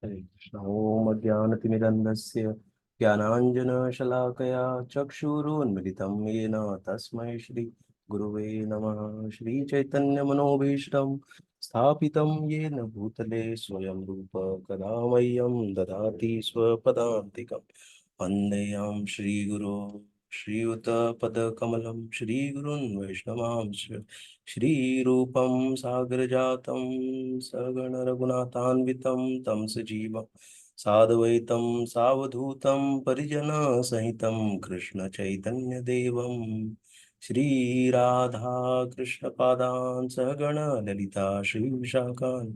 हरे कृष्ण। ओम अज्ञानतिमिरन्धस्य ज्ञानाञ्जनशलाकया चक्षुरुन्मिलितं येन तस्मै श्री गुरुवे नमः। श्रीचैतन्यमनोभीष्टं स्थापितं येन भूतले स्वयं रूप कदा मह्यं ददाति स्वपदान्तिकं। वन्देऽहं श्रीगुरो श्रीयुतपदकमलं श्रीगुरुन् वैष्णवांश्च श्रीरूपं सागरजातं सगण रघुनाथान्वितं तं सजीवं साद्वैतं सावधूतं परिजनसहितं कृष्ण चैतन्यदेवं श्रीराधा कृष्णपादान् सगण ललिता श्रीविशाखान्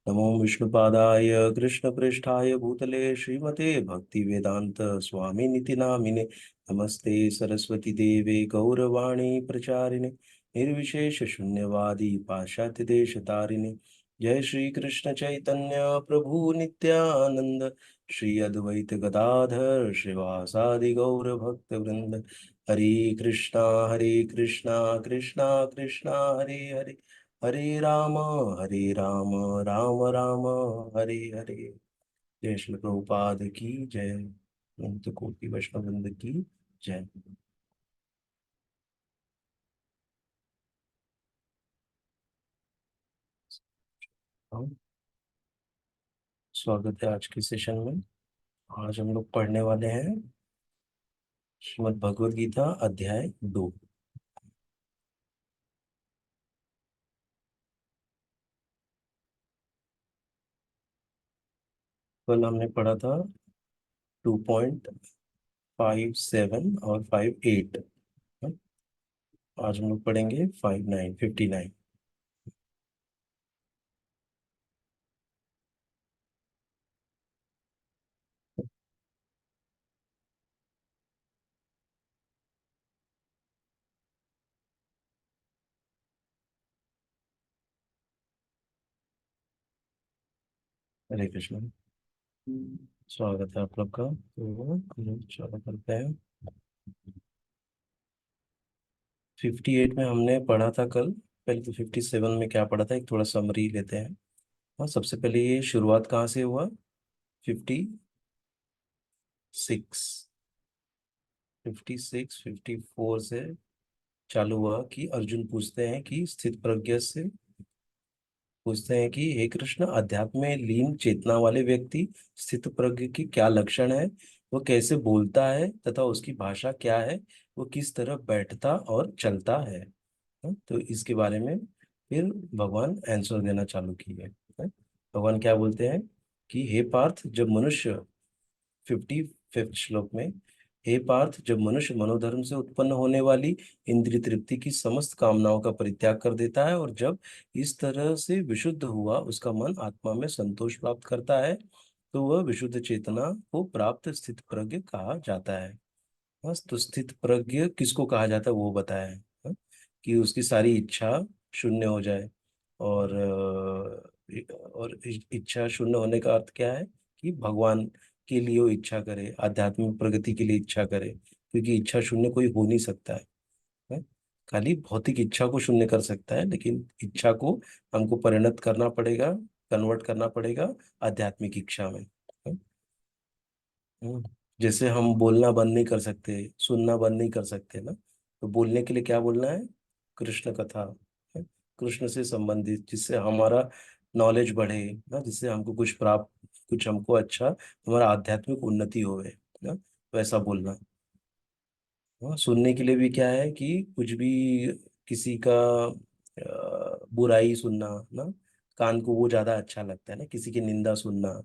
नमो विष्णुपादाय कृष्णप्रेष्ठाय भूतले श्रीमते भक्तिवेदांत स्वामिनिति नामिने। नमस्ते सरस्वती देवे गौरवाणी प्रचारिणे निर्विशेष शून्यवादी पाश्चात्य देश तारिणे। जय श्री कृष्ण चैतन्य प्रभु नित्यानंद श्री अद्वैत गदाधर श्रीवासादि गौर भक्त वृंद। हरे कृष्णा कृष्णा कृष्णा हरे हरे, हरे राम राम राम हरे हरे। जय श्री प्रभुपाद की जय। अनंत कोटि वैष्णव वृंद की जय। हाँ, स्वागत है आज के सेशन में। आज हम लोग पढ़ने वाले हैं श्रीमद् भगवद गीता अध्याय 2। कल हमने पढ़ा था 2.57 और 58। आज हम लोग पढ़ेंगे 59 59। हरे कृष्ण। स्वागत है आप लोग का। तो हम लोग चालू करते हैं। 58 में हमने पढ़ा था कल। पहले तो 57 में क्या पढ़ा था, एक थोड़ा समरी लेते हैं। हाँ, सबसे पहले ये शुरुआत कहाँ से हुआ? 56, 54 से चालू हुआ कि अर्जुन पूछते हैं कि स्थित प्रज्ञ से पूछते हैं कि हे कृष्ण, अध्यात्म में लीन चेतना वाले व्यक्ति स्थित प्रज्ञ की क्या लक्षण है, वो कैसे बोलता है तथा उसकी भाषा क्या है, वो किस तरह बैठता और चलता है। तो इसके बारे में फिर भगवान आंसर देना चालू किए। भगवान क्या बोलते हैं कि हे पार्थ, जब मनुष्य 55 श्लोक में, हे पार्थ, जब मनुष्य मनोधर्म से उत्पन्न होने वाली इंद्रिय तृप्ति की समस्त कामनाओं का परित्याग कर देता है और जब इस तरह से विशुद्ध हुआ उसका मन आत्मा में संतोष प्राप्त करता है, तो वह विशुद्ध चेतना को प्राप्त स्थित प्रज्ञ कहा जाता है। बस, तो स्थित प्रज्ञ किसको कहा जाता है वो बताया है। कि उसकी सारी इच्छा शून्य हो जाए। और इच्छा शून्य होने का अर्थ क्या है? कि भगवान के लिए वो इच्छा करे, आध्यात्मिक प्रगति के लिए इच्छा करे, क्योंकि इच्छा शून्य कोई हो नहीं सकता है? खाली भौतिक इच्छा को शून्य कर सकता है, लेकिन इच्छा को हमको परिणत करना पड़ेगा, कन्वर्ट करना पड़ेगा आध्यात्मिक इच्छा में। है? हम्म। जैसे हम बोलना बंद नहीं कर सकते, सुनना बंद नहीं कर सकते ना, तो बोलने के लिए क्या बोलना है? कृष्ण कथा, है? कृष्ण से संबंधित, जिससे हमारा नॉलेज बढ़े ना, जिससे हमको कुछ प्राप्त, कुछ हमको अच्छा, हमारा आध्यात्मिक उन्नति होवे ना, वैसा बोलना। हाँ, सुनने के लिए भी क्या है कि कुछ भी किसी का बुराई सुनना ना, कान को वो ज्यादा अच्छा लगता है ना, किसी की निंदा सुनना,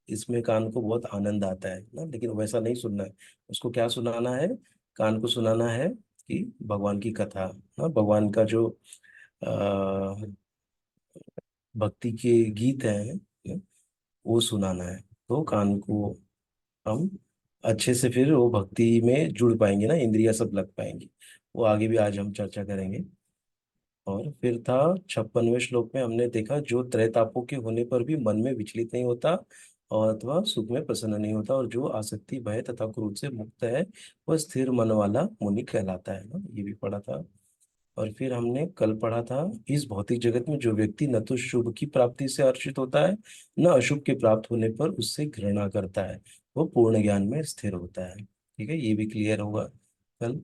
इसमें कान को बहुत आनंद आता है ना, लेकिन वैसा नहीं सुनना है। उसको क्या सुनाना है? कान को सुनाना है कि भगवान की कथा ना, भगवान का जो अ, भक्ति के गीत हैं ना, वो सुनाना है। तो कान को हम अच्छे से फिर वो भक्ति में जुड़ पाएंगे ना, इंद्रियां सब लग पाएंगी। वो आगे भी आज हम चर्चा करेंगे। और फिर था 56वें श्लोक में, हमने देखा जो त्रय तापों के होने पर भी मन में विचलित नहीं होता और अथवा सुख में प्रसन्न नहीं होता और जो आसक्ति भय तथा क्रोध से मुक्त है, वह स्थिर मन वाला मुनि कहलाता है ना, ये भी पढ़ा था। और फिर हमने कल पढ़ा था, इस भौतिक जगत में जो व्यक्ति न तो शुभ की प्राप्ति से हर्षित होता है, न अशुभ के प्राप्त होने पर उससे घृणा करता है, वो पूर्ण ज्ञान में स्थिर होता है। ठीक है, ये भी क्लियर होगा कल।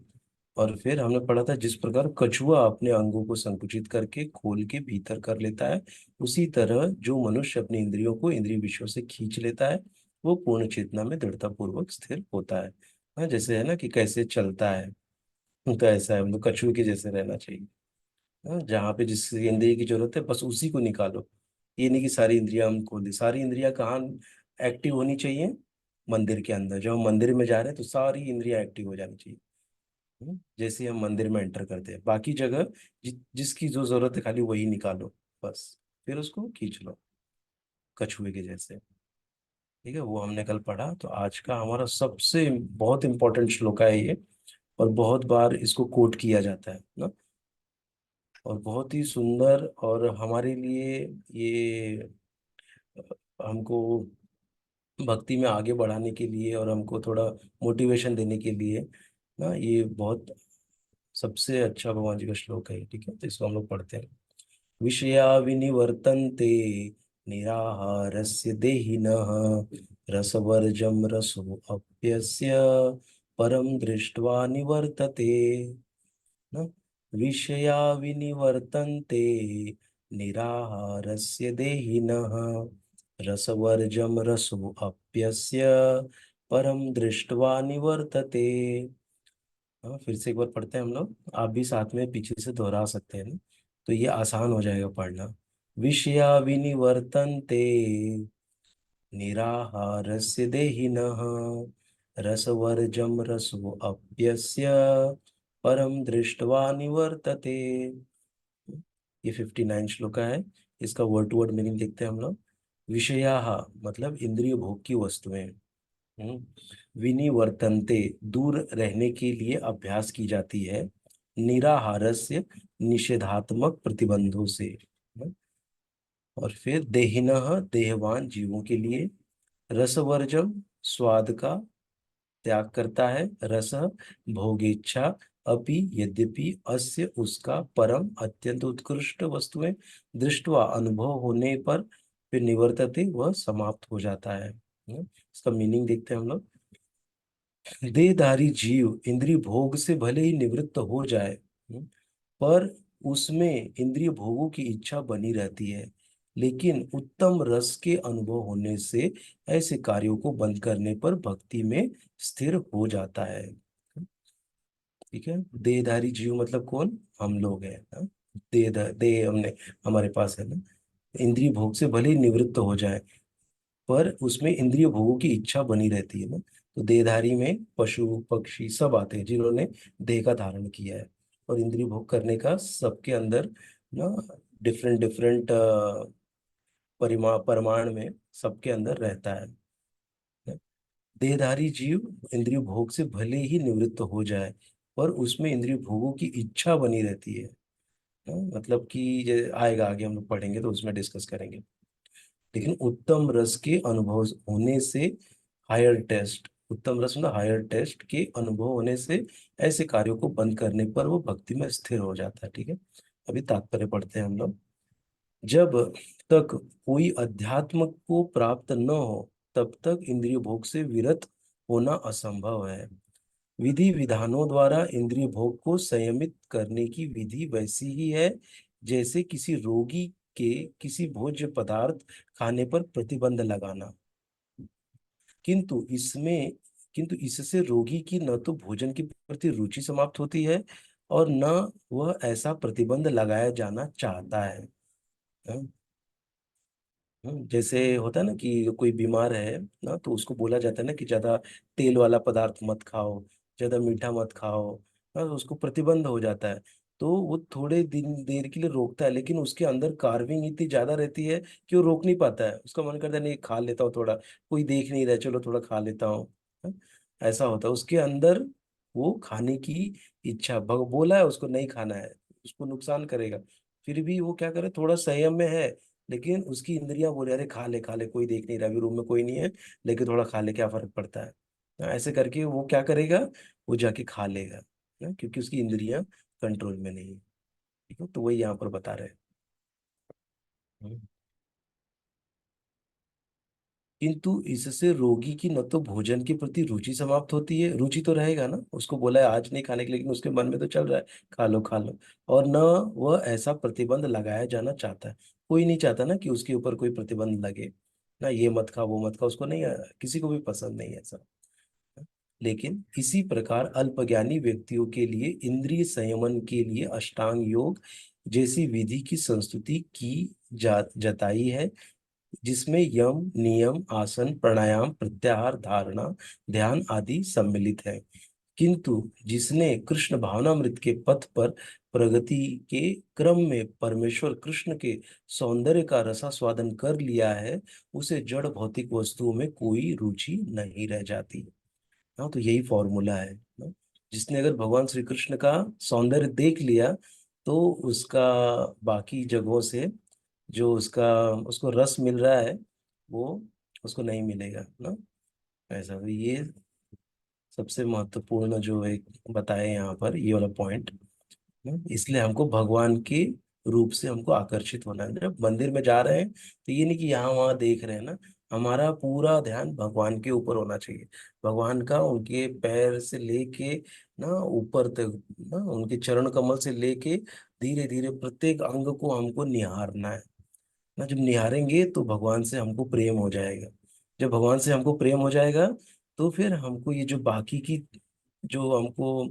और फिर हमने पढ़ा था, जिस प्रकार कछुआ अपने अंगों को संकुचित करके खोल के भीतर कर लेता है, उसी तरह जो मनुष्य अपनी इंद्रियों को इंद्रिय विषयों से खींच लेता है, वो पूर्ण चेतना में दृढ़ता पूर्वक स्थिर होता है। हाँ, जैसे है ना कि कैसे चलता है, तो ऐसा है, मतलब कछुए के जैसे रहना चाहिए। हाँ, जहाँ पे जिस इंद्रिय की जरूरत है बस उसी को निकालो। ये नहीं कि सारी इंद्रियां हम खोल दी। सारी इंद्रियां कहाँ एक्टिव होनी चाहिए? मंदिर के अंदर। जब हम मंदिर में जा रहे हैं तो सारी इंद्रियां एक्टिव हो जानी चाहिए। जैसे हम मंदिर में एंटर करते हैं, बाकी जगह जिसकी जो जरूरत है खाली वही निकालो बस, फिर उसको खींच लो कछुए के जैसे। ठीक है, वो हमने कल पढ़ा। तो आज का हमारा सबसे बहुत इंपॉर्टेंट श्लोक है ये, और बहुत बार इसको कोट किया जाता है ना, और बहुत ही सुंदर। और हमारे लिए ये हमको भक्ति में आगे बढ़ाने के लिए और हमको थोड़ा मोटिवेशन देने के लिए ना, ये बहुत सबसे अच्छा भगवान जी का श्लोक है। ठीक है, तो इसको हम लोग पढ़ते हैं। विषया विनिवर्तन्ते निराहारस्य देहिनः रसवर्जं रसो अप्यस्य परम दृष्ट्वा निवर्तते न। विषया विनिवर्तन्ते निराहारस्य देहिनः रसवर्जं रसो अप्यस्य परम दृष्ट्वा निवर्तते। हाँ, फिर से एक बार पढ़ते हैं हम लोग, आप भी साथ में पीछे से दोहरा सकते हैं ना, तो ये आसान हो जाएगा पढ़ना। विषया विनिवर्तन्ते निराहारस्य देहिनः रसवर्जं रसो अप्यस्य परम दृष्ट्वा निवर्तते। ये 59 श्लोक है। इसका वर्ड टू वर्ड मीनिंग देखते हैं हम लोग। विषयाः मतलब इंद्रिय भोग की वस्तुएं। विनिवर्तन्ते दूर रहने के लिए अभ्यास की जाती है, निराहारस्य निषेधात्मक प्रतिबंधों से। और फिर देहिनः देहवान जीवों के लिए, रसवर्जम स्वाद का त्याग करता है, रस भोगेच्छा, अपि यद्यपि अस्य उसका परम अत्यंत उत्कृष्ट वस्तुएं दृष्टवा अनुभव होने पर फिर निवर्तते वह समाप्त हो जाता है। इसका मीनिंग देखते हैं हम लोग। देहधारी जीव इंद्रिय भोग से भले ही निवृत्त हो जाए, पर उसमें इंद्रिय भोगों की इच्छा बनी रहती है, लेकिन उत्तम रस के अनुभव होने से ऐसे कार्यों को बंद करने पर भक्ति में स्थिर हो जाता है। ठीक है, देहधारी जीव मतलब कौन? हम लोग हैं। हाँ? देह हमने हमारे पास है ना। इंद्रिय भोग से भले ही निवृत्त हो जाए, पर उसमें इंद्रिय भोगों की इच्छा बनी रहती है ना। तो देहधारी में पशु पक्षी सब आते हैं जिन्होंने देह का धारण किया है, और इंद्रिय भोग करने का सबके अंदर ना डिफरेंट डिफरेंट परिमाण में सबके अंदर रहता है। देहधारी जीव इंद्रिय भोग से भले ही निवृत्त हो जाए, पर उसमें इंद्रिय भोगों की इच्छा बनी रहती है। मतलब कि आएगा आगे हम लोग पढ़ेंगे तो उसमें डिस्कस करेंगे। लेकिन उत्तम रस के अनुभव होने से हायर टेस्ट, उत्तम रस मतलब हायर टेस्ट के अनुभव होने से ऐसे कार्यों को बंद करने पर वो भक्ति में स्थिर हो जाता है। ठीक है, अभी तात्पर्य पढ़ते हैं हम लोग। जब तक कोई अध्यात्म को प्राप्त न हो, तब तक इंद्रिय भोग से विरत होना असंभव है। विधि विधानों द्वारा इंद्रिय भोग को संयमित करने की विधि वैसी ही है जैसे किसी रोगी के किसी भोज्य पदार्थ खाने पर प्रतिबंध लगाना। किंतु इसमें किंतु इससे रोगी की न तो भोजन के प्रति रुचि समाप्त होती है, और न वह ऐसा प्रतिबंध लगाया जाना चाहता है। हाँ? जैसे होता है ना कि कोई बीमार है ना, तो उसको बोला जाता है ना कि ज्यादा तेल वाला पदार्थ मत खाओ, ज्यादा मीठा मत खाओ। ना, तो उसको प्रतिबंध हो जाता है। तो वो थोड़े दिन देर के लिए रोकता है, लेकिन उसके अंदर कार्विंग इतनी ज्यादा रहती है कि वो रोक नहीं पाता है। उसका मन करता है नहीं खा लेता हूँ थोड़ा, कोई देख नहीं रहा, चलो थोड़ा खा लेता हूँ। हाँ, ऐसा होता है उसके अंदर। वो खाने की इच्छा बोला है उसको नहीं खाना है, उसको नुकसान करेगा, फिर भी वो क्या करे, थोड़ा संयम में है। लेकिन उसकी इंद्रियां बोले अरे खा ले, कोई देख नहीं रहा, अभी रूम में कोई नहीं है, लेकिन थोड़ा खा ले, क्या फर्क पड़ता है। ऐसे करके वो क्या करेगा, वो जाके खा लेगा। क्योंकि उसकी इंद्रियां कंट्रोल में नहीं है। ठीक है, तो वही यहाँ पर बता रहे हैं। किंतु इससे रोगी की न तो भोजन के प्रति रुचि समाप्त होती है, रुचि तो रहेगा ना, उसको बोला है आज नहीं खाने के, लेकिन उसके मन में तो चल रहा है खा लो खा लो। और न वह ऐसा प्रतिबंध लगाया जाना चाहता है। कोई नहीं चाहता ना कि उसके ऊपर कोई प्रतिबंध लगे, ना ये मत खा वो मत खा, उसको नहीं, किसी को भी पसंद नहीं है ऐसा। लेकिन इसी प्रकार अल्पज्ञानी व्यक्तियों के लिए इंद्रिय संयमन के लिए अष्टांग योग जैसी विधि की संस्तुति की जताई है, जिसमें यम नियम आसन प्राणायाम प्रत्याहार धारणा ध्यान आदि सम्मिलित है। किंतु जिसने कृष्ण भावनामृत के पथ पर प्रगति के क्रम में परमेश्वर कृष्ण के सौंदर्य का रसास्वादन कर लिया है, उसे जड़ भौतिक वस्तुओं में कोई रुचि नहीं रह जाती। हाँ, तो यही फॉर्मूला है ना? जिसने अगर भगवान श्री कृष्ण का सौंदर्य देख लिया, तो उसका बाकी जगहों से जो उसका उसको रस मिल रहा है, वो उसको नहीं मिलेगा ना। ऐसा तो ये सबसे महत्वपूर्ण जो एक बताए यहाँ पर ये वाला पॉइंट। इसलिए हमको भगवान के रूप से हमको आकर्षित होना है। जब मंदिर में जा रहे हैं तो ये नहीं कि यहाँ वहाँ देख रहे हैं ना, हमारा पूरा ध्यान भगवान के ऊपर होना चाहिए। भगवान का उनके पैर से लेके ना ऊपर तक, ना उनके चरण कमल से लेके धीरे धीरे प्रत्येक अंग को हमको निहारना है ना। जब निहारेंगे तो भगवान से हमको प्रेम हो जाएगा। जब भगवान से हमको प्रेम हो जाएगा, तो फिर हमको ये जो बाकी की जो हमको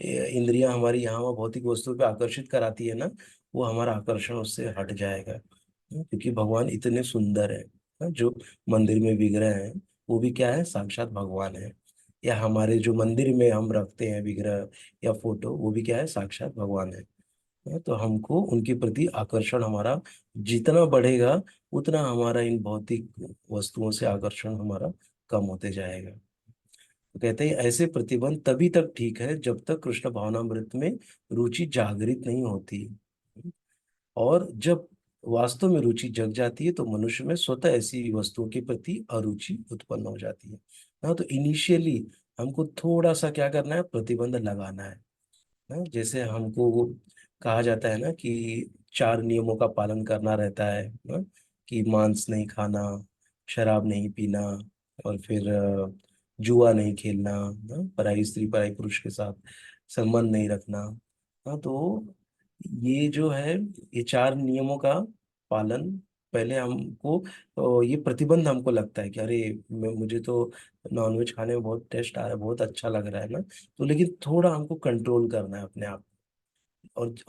इंद्रियां हमारी यहाँ वहाँ भौतिक वस्तुओं पे आकर्षित कराती है ना, वो हमारा आकर्षण उससे हट जाएगा। क्योंकि भगवान इतने सुंदर है ना, जो मंदिर में विग्रह है वो भी क्या है, साक्षात भगवान है। या हमारे जो मंदिर में हम रखते हैं विग्रह या फोटो, वो भी क्या है, साक्षात भगवान है। तो हमको उनके प्रति आकर्षण हमारा जितना बढ़ेगा, उतना हमारा इन भौतिक वस्तुओं से आकर्षण हमारा कम होते जाएगा। तो कहते हैं ऐसे प्रतिबंध तभी तक ठीक है जब तक कृष्ण भावनामृत में रुचि जागृत नहीं होती। और जब वास्तव में रुचि जग जाती है, तो मनुष्य में स्वतः ऐसी वस्तुओं के प्रति अरुचि उत्पन्न हो जाती है। हाँ, तो इनिशियली हमको थोड़ा सा क्या करना है, प्रतिबंध लगाना है ना। जैसे हमको वो कहा जाता है ना कि 4 नियमों का पालन करना रहता है ना, कि मांस नहीं खाना, शराब नहीं पीना, और फिर जुआ नहीं खेलना ना, पराई स्त्री पराई पुरुष के साथ संबंध नहीं रखना। हाँ, तो ये जो है, ये 4 नियमों का पालन पहले हमको, ये प्रतिबंध हमको लगता है कि अरे मुझे तो नॉनवेज खाने में बहुत टेस्ट आ रहा है, बहुत अच्छा लग रहा है ना। तो लेकिन थोड़ा हमको कंट्रोल करना है अपने आप।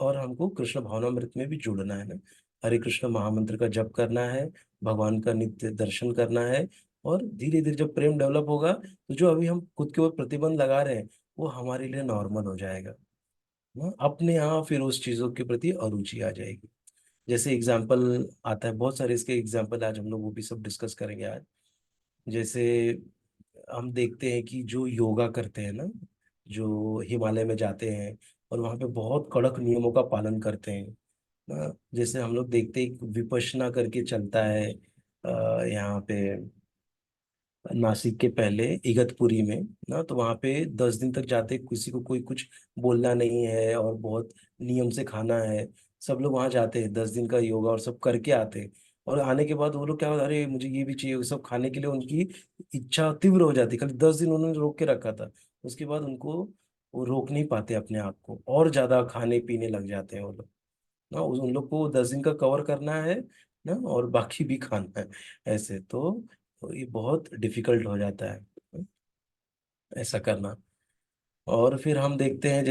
और हमको कृष्ण भावनामृत में भी जुड़ना है ना। हरे कृष्ण महामंत्र का जप करना है, भगवान का नित्य दर्शन करना है। और धीरे धीरे जब प्रेम डेवलप होगा, तो जो अभी हम खुद के ऊपर प्रतिबंध लगा रहे हैं, वो हमारे लिए नॉर्मल हो जाएगा ना। अपने यहाँ फिर उस चीजों के प्रति अरुचि आ जाएगी। जैसे एग्जाम्पल आता है, बहुत सारे इसके एग्जाम्पल आज हम लोग वो भी सब डिस्कस करेंगे आज। जैसे हम देखते हैं कि जो योगा करते हैं ना, जो हिमालय में जाते हैं और वहाँ पे बहुत कड़क नियमों का पालन करते हैं ना। जैसे हम लोग देखते हैं, एक विपश्यना करके चलता है यहाँ पे नासिक के पहले इगतपुरी में ना। तो वहाँ पे 10 दिन तक जाते, किसी को कोई कुछ बोलना नहीं है और बहुत नियम से खाना है। सब लोग वहाँ जाते हैं, 10 दिन का योगा और सब करके आते हैं। और आने के बाद वो लोग क्या होता है, अरे मुझे ये भी चाहिए, वो सब खाने के लिए उनकी इच्छा तीव्र हो जाती है। खाली 10 दिन उन्होंने रोक के रखा था, उसके बाद उनको वो रोक नहीं पाते अपने आप को, और ज्यादा खाने पीने लग जाते हैं वो लोग ना। उन लोग को 10 दिन का कवर करना है ना, और बाकी भी खाना है। ऐसे तो ये बहुत डिफिकल्ट हो जाता है ऐसा करना। और फिर हम देखते हैं,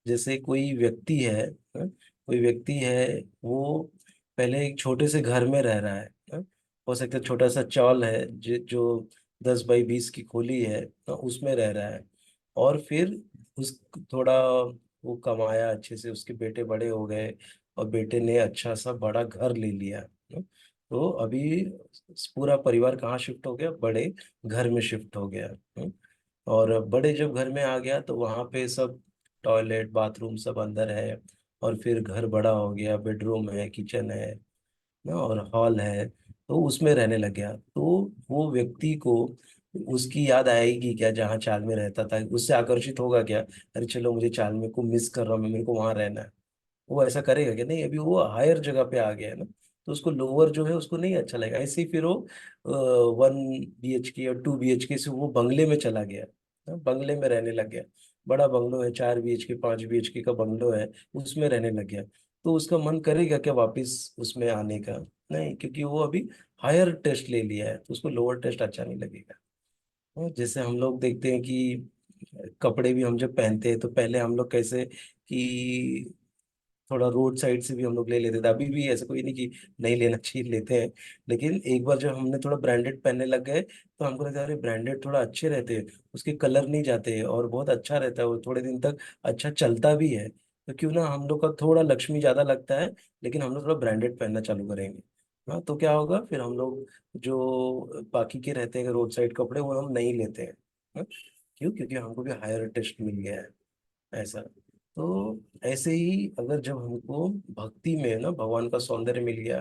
जैसे कोई व्यक्ति है, कोई व्यक्ति है, वो पहले एक छोटे से घर में रह रहा है, हो सकता है छोटा सा चॉल है जो 10 बाई 20 की खोली है, उसमें रह रहा है। और फिर उस थोड़ा वो कमाया अच्छे से, उसके बेटे बड़े हो गए और बेटे ने अच्छा सा बड़ा घर ले लिया। तो अभी पूरा परिवार कहाँ शिफ्ट हो गया, बड़े घर में शिफ्ट हो गया। और बड़े जब घर में आ गया, तो वहाँ पे सब टॉयलेट बाथरूम सब अंदर है। और फिर घर बड़ा हो गया, बेडरूम है, किचन है ना, और हॉल है, तो उसमें रहने लग गया। तो वो व्यक्ति को उसकी याद आएगी क्या जहाँ चाल में रहता था, उससे आकर्षित होगा क्या, अरे चलो मुझे चाल में को मिस कर रहा हूँ मैं, मेरे को वहां रहना है। वो ऐसा करेगा क्या? नहीं, अभी वो हायर जगह पे आ गया है ना, तो उसको लोअर जो है उसको नहीं अच्छा लगेगा। ऐसे ही फिर वो 1 BHK और 2 BHK से वो बंगले में चला गया, बंगले में रहने लग गया। बड़ा बंगलो है, 4 BHK 5 BHK का बंगलो है, उसमें रहने लग गया। तो उसका मन करेगा क्या वापिस उसमें आने का? नहीं, क्योंकि वो अभी हायर टेस्ट ले लिया है, तो उसको लोअर टेस्ट अच्छा नहीं लगेगा। जैसे हम लोग देखते हैं कि कपड़े भी हम जब पहनते हैं तो पहले हम लोग कैसे कि थोड़ा रोड साइड से भी हम लोग ले लेते थे, अभी भी ऐसा कोई नहीं कि नहीं लेना चाहिए, लेते हैं। लेकिन एक बार जब हमने थोड़ा ब्रांडेड पहनने लग गए तो हमको लगता है अरे ब्रांडेड थोड़ा अच्छे रहते हैं, उसके कलर नहीं जाते और बहुत अच्छा रहता है, वो थोड़े दिन तक अच्छा चलता भी है। तो क्यों ना हम लोग का थोड़ा लक्ष्मी ज्यादा लगता है, लेकिन हम लोग थोड़ा ब्रांडेड पहनना चालू करेंगे। हाँ, तो क्या होगा फिर, हम लोग जो बाकी के रहते हैं रोड साइड कपड़े वो हम नहीं लेते हैं। हाँ? क्यों? क्योंकि हमको भी हायर टेस्ट मिल गया है, ऐसा। तो ऐसे ही अगर जब हमको भक्ति में ना भगवान का सौंदर्य मिल गया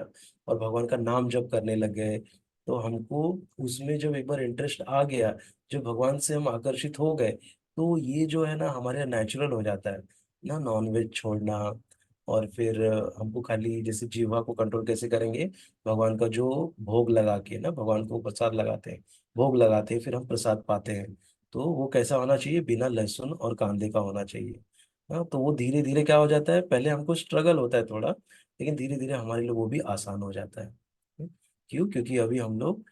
और भगवान का नाम जप करने लग गए, तो हमको उसमें जब एक बार इंटरेस्ट आ गया, जब भगवान से हम आकर्षित हो गए, तो ये जो है ना हमारे नेचुरल हो जाता है ना, नॉनवेज छोड़ना। और फिर हमको खाली जैसे जीवा को कंट्रोल कैसे करेंगे, भगवान का जो भोग लगा के ना, भगवान को प्रसाद लगाते हैं, भोग लगाते हैं, फिर हम प्रसाद पाते हैं। तो वो कैसा होना चाहिए, बिना लहसुन और कांदे का होना चाहिए। हाँ, तो वो धीरे धीरे क्या हो जाता है, पहले हमको स्ट्रगल होता है थोड़ा, लेकिन धीरे धीरे हमारे लिए वो भी आसान हो जाता है। क्यों? क्योंकि अभी हम लोग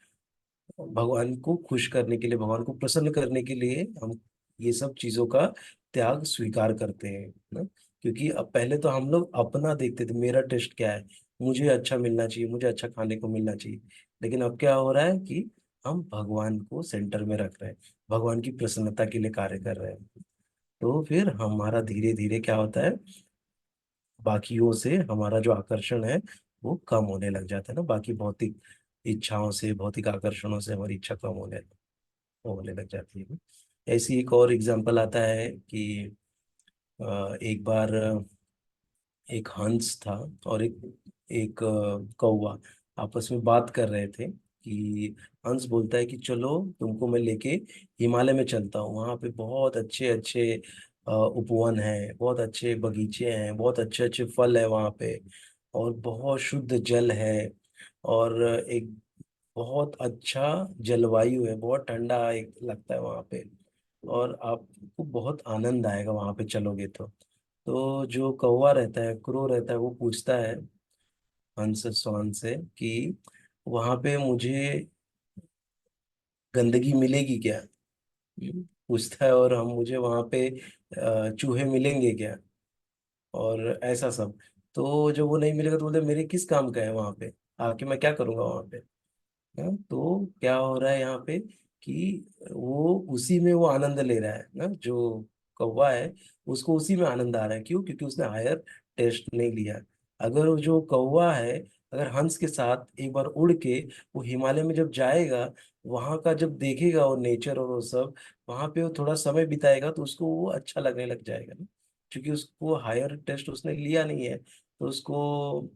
भगवान को खुश करने के लिए, भगवान को प्रसन्न करने के लिए हम ये सब चीजों का त्याग स्वीकार करते हैं ना। क्योंकि अब पहले तो हम लोग अपना देखते थे, मेरा टेस्ट क्या है, मुझे अच्छा मिलना चाहिए, मुझे अच्छा खाने को मिलना चाहिए। लेकिन अब क्या हो रहा है कि हम भगवान को सेंटर में रख रहे हैं, भगवान की प्रसन्नता के लिए कार्य कर रहे हैं। तो फिर हमारा धीरे धीरे क्या होता है, बाकियों से हमारा जो आकर्षण है वो कम होने लग जाता है ना, बाकी भौतिक इच्छाओं से, भौतिक आकर्षणों से हमारी इच्छा कम होने लग जाती है। ऐसी एक और एग्जांपल आता है कि एक बार एक हंस था और एक कौवा आपस में बात कर रहे थे कि हंस बोलता है कि चलो तुमको मैं लेके हिमालय में चलता हूँ, वहाँ पे बहुत अच्छे अच्छे उपवन है, बहुत अच्छे बगीचे हैं, बहुत अच्छे अच्छे फल है वहाँ पे, और बहुत शुद्ध जल है, और एक बहुत अच्छा जलवायु है, बहुत ठंडा एक लगता है वहाँ पे, और आपको बहुत आनंद आएगा वहाँ पे चलोगे तो जो कौवा रहता है, क्रो रहता है, वो पूछता है हंस स्वान से कि वहां पे मुझे गंदगी मिलेगी क्या? पूछता है, और हम मुझे वहां पे चूहे मिलेंगे क्या, और ऐसा सब। तो जब वो नहीं मिलेगा तो बोलते मेरे किस काम का है वहां पे, आके मैं क्या करूंगा वहां पे? तो क्या हो रहा है यहाँ पे कि वो उसी में वो आनंद ले रहा है ना, जो कौवा है उसको उसी में आनंद आ रहा है। क्यों? क्योंकि उसने हायर टेस्ट नहीं लिया। अगर वो जो कौवा है, अगर हंस के साथ एक बार उड़ के वो हिमालय में जब जाएगा, वहां का जब देखेगा वो नेचर और वो सब, वहां पे वो थोड़ा समय बिताएगा तो उसको वो अच्छा लगने लग जाएगा ना, क्योंकि उसको हायर टेस्ट उसने लिया नहीं है, तो उसको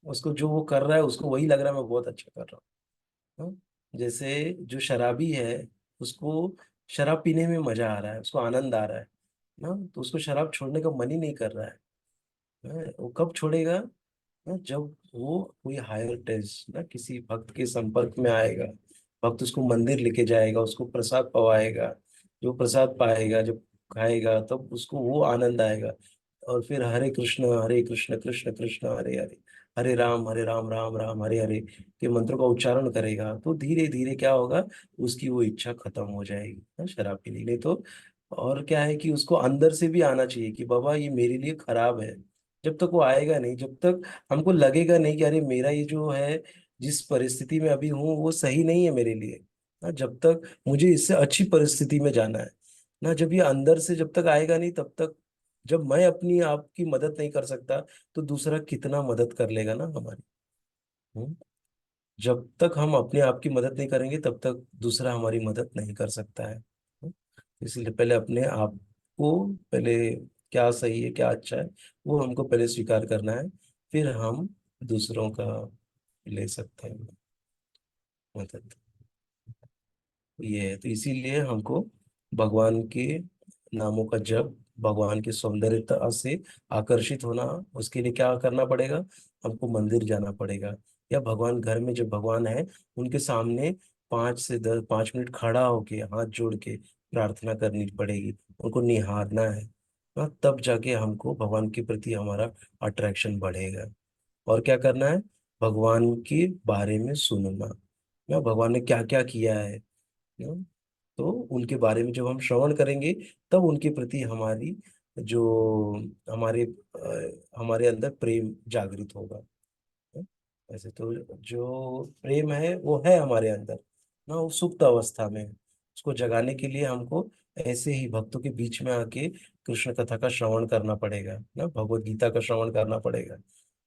उसको जो वो कर रहा है उसको वही लग रहा है मैं बहुत अच्छा कर रहा हूँ। हाँ? जैसे जो शराबी है, उसको शराब पीने में मजा आ रहा है, उसको आनंद आ रहा है ना, तो उसको शराब छोड़ने का मन ही नहीं कर रहा है। वो कब छोड़ेगा ना, जब वो कोई हायर टेस्ट ना किसी भक्त के संपर्क में आएगा, भक्त उसको मंदिर लेके जाएगा, उसको प्रसाद पवाएगा, जो प्रसाद पाएगा जब खाएगा तब उसको वो आनंद आएगा। और फिर हरे कृष्ण कृष्ण कृष्ण हरे हरे, हरे राम राम राम हरे हरे के मंत्रों का उच्चारण करेगा, तो धीरे धीरे क्या होगा, उसकी वो इच्छा खत्म हो जाएगी ना शराब पीने की। नहीं तो और क्या है कि उसको अंदर से भी आना चाहिए कि बाबा ये मेरे लिए खराब है। जब तक वो आएगा नहीं, जब तक हमको लगेगा नहीं कि अरे मेरा ये जो है, जिस परिस्थिति में अभी हूँ वो सही नहीं है मेरे लिए ना, जब तक मुझे इससे अच्छी परिस्थिति में जाना है ना, जब ये अंदर से जब तक आएगा नहीं तब तक, जब मैं अपनी आप की मदद नहीं कर सकता तो दूसरा कितना मदद कर लेगा ना हमारी। हम्म? जब तक हम अपने आप की मदद नहीं करेंगे तब तक दूसरा हमारी मदद नहीं कर सकता है। इसलिए पहले अपने आप को, पहले क्या सही है क्या अच्छा है वो हमको पहले स्वीकार करना है, फिर हम दूसरों का ले सकते हैं मदद। ये है, तो इसीलिए हमको भगवान के नामों का जप, भगवान की सौंदर्यता से आकर्षित होना, उसके लिए क्या करना पड़ेगा, हमको मंदिर जाना पड़ेगा, या भगवान घर में जो भगवान है उनके सामने 5 से 10 5 मिनट खड़ा होके हाथ जोड़ के प्रार्थना करनी पड़ेगी, उनको निहारना है। हाँ, तब जाके हमको भगवान के प्रति हमारा अट्रैक्शन बढ़ेगा। और क्या करना है, भगवान के बारे में सुनना, ना भगवान ने क्या क्या किया है ना, तो उनके बारे में जब हम श्रवण करेंगे तब उनके प्रति हमारी जो हमारे हमारे अंदर प्रेम जागृत होगा। है? ऐसे तो जो प्रेम है वो है हमारे अंदर ना, वो सुप्त अवस्था में है। उसको जगाने के लिए हमको ऐसे ही भक्तों के बीच में आके कृष्ण कथा का श्रवण करना पड़ेगा ना, भगवत गीता का श्रवण करना पड़ेगा।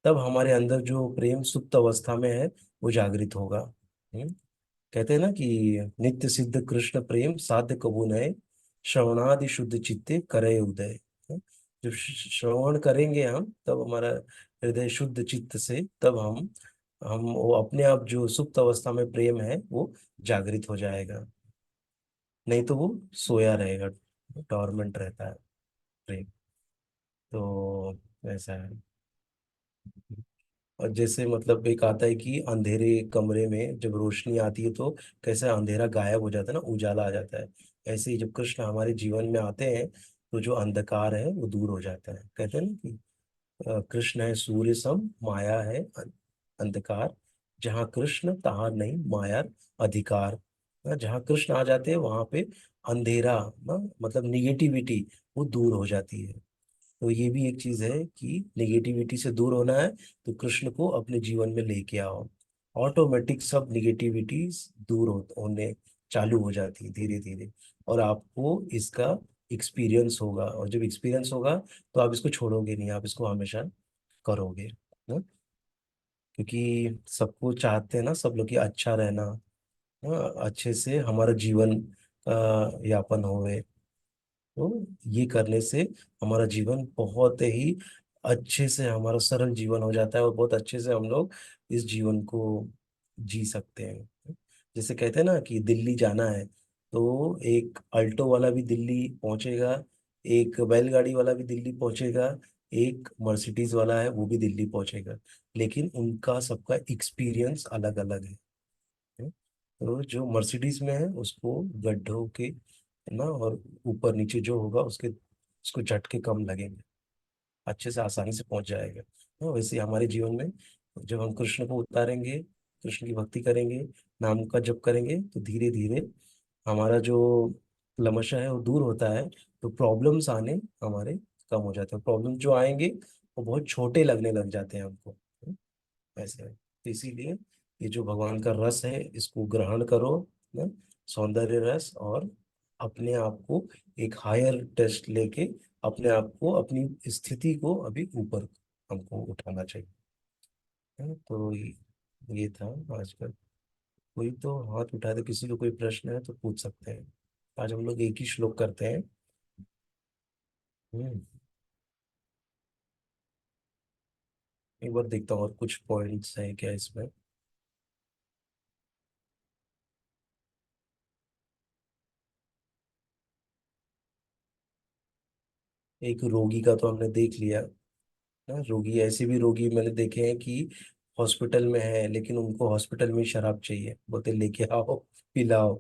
तब हमारे अंदर जो प्रेम सुप्त अवस्था में है वो जागृत होगा। कहते हैं ना कि नित्य सिद्ध कृष्ण प्रेम साध्य कबू नय, श्रवणादि शुद्ध चित्ते करे उदय। जब श्रवण करेंगे हम तब हमारा हृदय शुद्ध चित्त से, तब हम वो अपने आप जो सुप्त अवस्था में प्रेम है वो जागृत हो जाएगा। नहीं तो वो सोया रहेगा, डोरमेंट रहता है प्रेम। तो ऐसा है। और जैसे मतलब एक आता है कि अंधेरे कमरे में जब रोशनी आती है तो कैसा अंधेरा गायब हो जाता है ना, उजाला आ जाता है। ऐसे ही जब कृष्ण हमारे जीवन में आते हैं तो जो अंधकार है वो दूर हो जाता है। कहते हैं ना कि कृष्ण है सूर्य सम, माया है अंधकार, जहाँ कृष्ण तहाँ नहीं माया अधिकार। जहाँ कृष्ण आ जाते हैं वहां पे अंधेरा ना, मतलब निगेटिविटी वो दूर हो जाती है। तो ये भी एक चीज है कि निगेटिविटी से दूर होना है तो कृष्ण को अपने जीवन में लेके आओ, ऑटोमेटिक सब निगेटिविटीज दूर होने चालू हो जाती है धीरे धीरे। और आपको इसका एक्सपीरियंस होगा, और जब एक्सपीरियंस होगा तो आप इसको छोड़ोगे नहीं, आप इसको हमेशा करोगे ना। क्योंकि सबको चाहते हैं ना सब लोग कि अच्छा रहना, अच्छे से हमारा जीवन यापन होवे। तो ये करने से हमारा जीवन बहुत ही अच्छे से, हमारा सरल जीवन हो जाता है और बहुत अच्छे से हम लोग इस जीवन को जी सकते हैं। जैसे कहते हैं ना कि दिल्ली जाना है तो एक अल्टो वाला भी दिल्ली पहुंचेगा, एक बैलगाड़ी वाला भी दिल्ली पहुंचेगा, एक मर्सिडीज वाला है वो भी दिल्ली पहुंचेगा, लेकिन उनका सबका एक्सपीरियंस अलग अलग है। तो जो मर्सिडीज में है उसको गड्ढों के है ना, और ऊपर नीचे जो होगा उसके उसको झटके कम लगेंगे, अच्छे से आसानी से पहुंच जाएगा। तो वैसे ही हमारे जीवन में जब हम कृष्ण को उतारेंगे, कृष्ण की भक्ति करेंगे, नाम का जप करेंगे, तो धीरे धीरे हमारा जो लमशा है वो दूर होता है। तो प्रॉब्लम्स आने हमारे कम हो जाते हैं, प्रॉब्लम जो आएंगे वो बहुत छोटे लगने लग जाते हैं हमको। ऐसे है, तो इसीलिए ये जो भगवान का रस है इसको ग्रहण करो ना, सौंदर्य रस, और अपने आप को एक हायर टेस्ट लेके अपने आप को, अपनी स्थिति को अभी ऊपर हमको उठाना चाहिए। है ना? तो ये था आज का। कोई तो हाथ उठा दे, किसी को कोई प्रश्न है तो पूछ सकते हैं। आज हम लोग एक ही श्लोक करते हैं। हम्म, एक बार देखता हूँ और कुछ पॉइंट्स हैं क्या इसमें। एक रोगी का तो हमने देख लिया ना, रोगी, ऐसे भी रोगी मैंने देखे हैं कि हॉस्पिटल में है लेकिन उनको हॉस्पिटल में ही शराब चाहिए, बोलते लेके आओ पिलाओ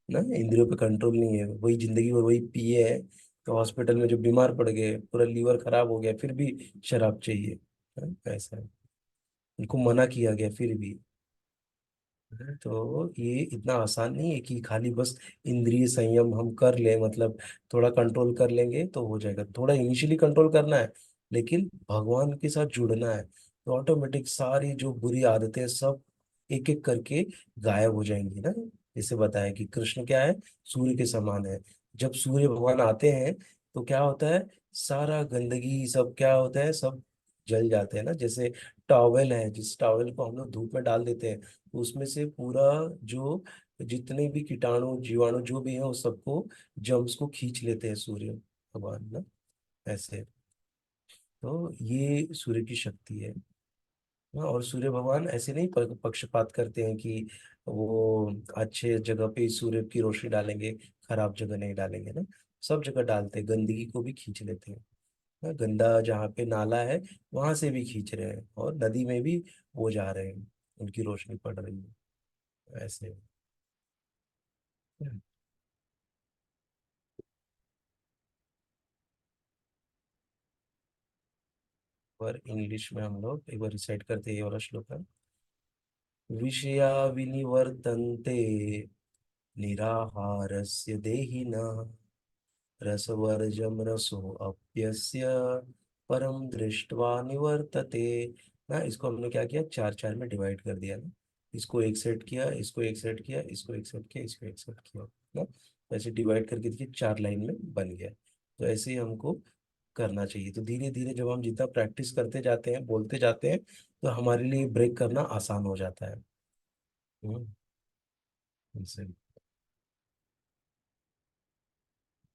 ना, इंद्रियों पे कंट्रोल नहीं है, वही जिंदगी भर वही पिए है। तो हॉस्पिटल में जो बीमार पड़ गए, पूरा लीवर खराब हो गया, फिर भी शराब चाहिए। ऐसा है, उनको मना किया गया फिर भी। तो ये इतना आसान नहीं है कि खाली बस इंद्रिय संयम हम कर ले, मतलब थोड़ा कंट्रोल कर लेंगे तो हो जाएगा, थोड़ा इनिशियली कंट्रोल करना है, लेकिन भगवान के साथ जुड़ना है तो ऑटोमेटिक सारी जो बुरी आदतें सब एक एक करके गायब हो जाएंगी ना। जैसे बताया कि कृष्ण क्या है, सूर्य के समान है। जब सूर्य भगवान आते हैं तो क्या होता है, सारा गंदगी सब क्या होता है, सब जल जाते हैं ना। जैसे टॉवेल है, जिस टॉवेल को हम लोग धूप में डाल देते हैं तो उसमें से पूरा जो जितने भी कीटाणु जीवाणु जो भी है वो सबको जम्स को खींच लेते हैं सूर्य भगवान ना। ऐसे तो ये सूर्य की शक्ति है। हाँ, और सूर्य भगवान ऐसे नहीं पक्षपात करते हैं कि वो अच्छे जगह पे ही सूर्य की रोशनी डालेंगे, खराब जगह नहीं डालेंगे ना। सब जगह डालते हैं, गंदगी को भी खींच लेते हैं। हाँ, गंदा जहाँ पे नाला है वहां से भी खींच रहे हैं, और नदी में भी वो जा रहे हैं, उनकी रोशनी पड़ रही है ऐसे। हम्म। और इंग्लिश में हम लोग एक बार रिसाइट करते हैं ये वाला श्लोक है। विषया विनिवर्तन्ते निराहारस्य देहिनः रसवर्जम रसो अप्यस्य परम दृष्ट्वा निवर्तते। ना इसको हमने क्या किया, चार चार में डिवाइड कर दिया ना। इसको एक सेट किया, इसको एक सेट किया, इसको एक सेट किया, इसको एक सेट किया ना। तो ऐसे डिवाइड करके देखिए चार लाइन में बन गया। तो ऐसे ही हमको करना चाहिए। तो धीरे धीरे जब हम जितना प्रैक्टिस करते जाते हैं, बोलते जाते हैं, तो हमारे लिए ब्रेक करना आसान हो जाता है। हम्म, ऐसे। ठीक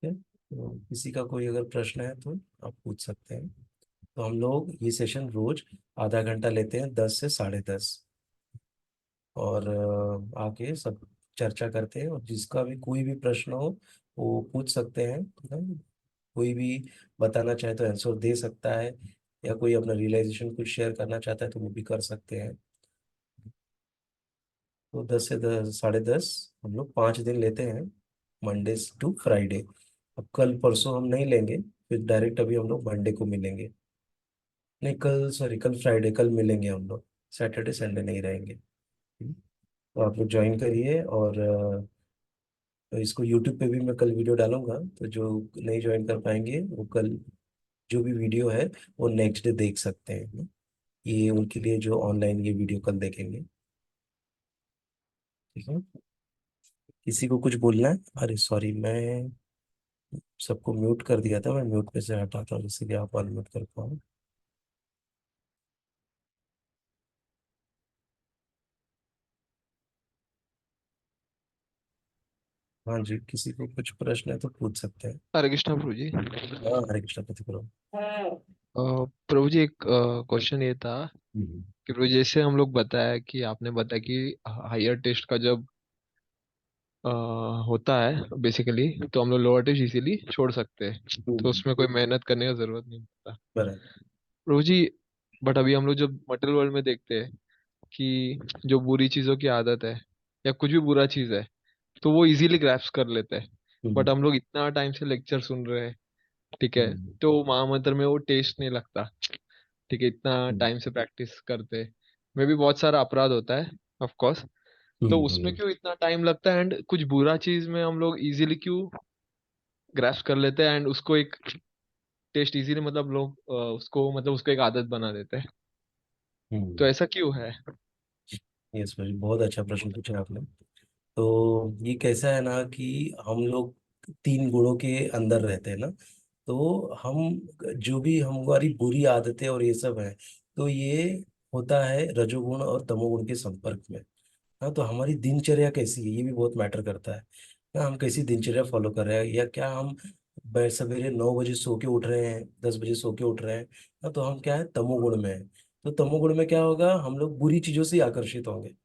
है? तो किसी का कोई अगर प्रश्न है तो आप पूछ सकते हैं। तो हम लोग ये सेशन रोज आधा घंटा लेते हैं, 10 से 10:30। और आके सब चर्चा करते हैं, और जिसका भी कोई भी प्रश्न हो वो पूछ सकते हैं ना। कोई भी बताना चाहे तो आंसर दे सकता है, या कोई अपना रियलाइजेशन कुछ शेयर करना चाहता है तो वो भी कर सकते हैं। तो 10 से 10, 10:30 हम लोग 5 दिन लेते हैं, मंडे टू फ्राइडे। अब कल परसों हम नहीं लेंगे, फिर डायरेक्ट अभी हम लोग मंडे को मिलेंगे। नहीं, कल सॉरी, कल फ्राइडे, कल मिलेंगे हम लोग। सैटरडे संडे नहीं रहेंगे। तो आप लोग ज्वाइन करिए, और तो इसको यूट्यूब पे भी मैं कल वीडियो डालूंगा, तो जो नहीं ज्वाइन कर पाएंगे वो कल जो भी वीडियो है वो नेक्स्ट डे देख सकते हैं। ये उनके लिए जो ऑनलाइन ये वीडियो कल देखेंगे। ठीक है। किसी को कुछ बोलना है? अरे सॉरी, मैं सबको म्यूट कर दिया था, मैं म्यूट पे से हटाता हूँ इसीलिए आप अनम्यूट कर पाओ। हाँ जी, किसी को कुछ प्रश्न है तो पूछ सकते हैं। हरे कृष्णा प्रभु जी। हाँ, हरे कृष्ण पति करो। प्रभु जी एक क्वेश्चन ये था हम्म। कि प्रभु जी, जैसे हम लोग बताया कि आपने बताया कि हायर टेस्ट का जब अ, होता है बेसिकली, तो हम लोग लोअर टेस्ट इजीली छोड़ सकते हैं, तो हम्म, उसमें कोई मेहनत करने का जरूरत नहीं पड़ता बराबर। प्रभु जी। बट अभी हम लोग जब मटेरियल वर्ल्ड में देखते हैं कि जो बुरी चीजों की आदत है या कुछ भी बुरा चीज है, तो वो इजीली ग्रैप्स कर लेते हैं। हम्म। बट हम लोग इतना टाइम से लेक्चर सुन रहे हैं, ठीक है, हम्म। तो महामंत्र में वो टेस्ट नहीं लगता, ठीक है, इतना हम्म। टाइम से प्रैक्टिस करते में भी बहुत सारा अपराध होता है, ऑफ कोर्स। तो उसमें हम्म। क्यों इतना टाइम लगता है, एंड कुछ बुरा चीज में हम लोग इजीली क्यों ग्रास्प कर लेते हैं, एंड उसको एक टेस्ट इजीली, मतलब लोग उसको, मतलब उसको एक आदत बना देते हैं, तो हम्म। ऐसा क्यों है? यस भाई, बहुत अच्छा प्रश्न पूछा आपने। तो ये कैसा है ना कि हम लोग तीन गुणों के अंदर रहते हैं ना। तो हम जो भी हमारी बुरी आदतें और ये सब है, तो ये होता है रजोगुण और तमोगुण के संपर्क में। हाँ, तो हमारी दिनचर्या कैसी है ये भी बहुत मैटर करता है। क्या हम कैसी दिनचर्या फॉलो कर रहे हैं, या क्या हम सवेरे 9 बजे सो के उठ रहे हैं, 10 बजे सो के उठ रहे हैं। हाँ, तो हम क्या है, तमोगुण में है। तो तमोगुण में क्या होगा, हम लोग बुरी चीजों से ही आकर्षित होंगे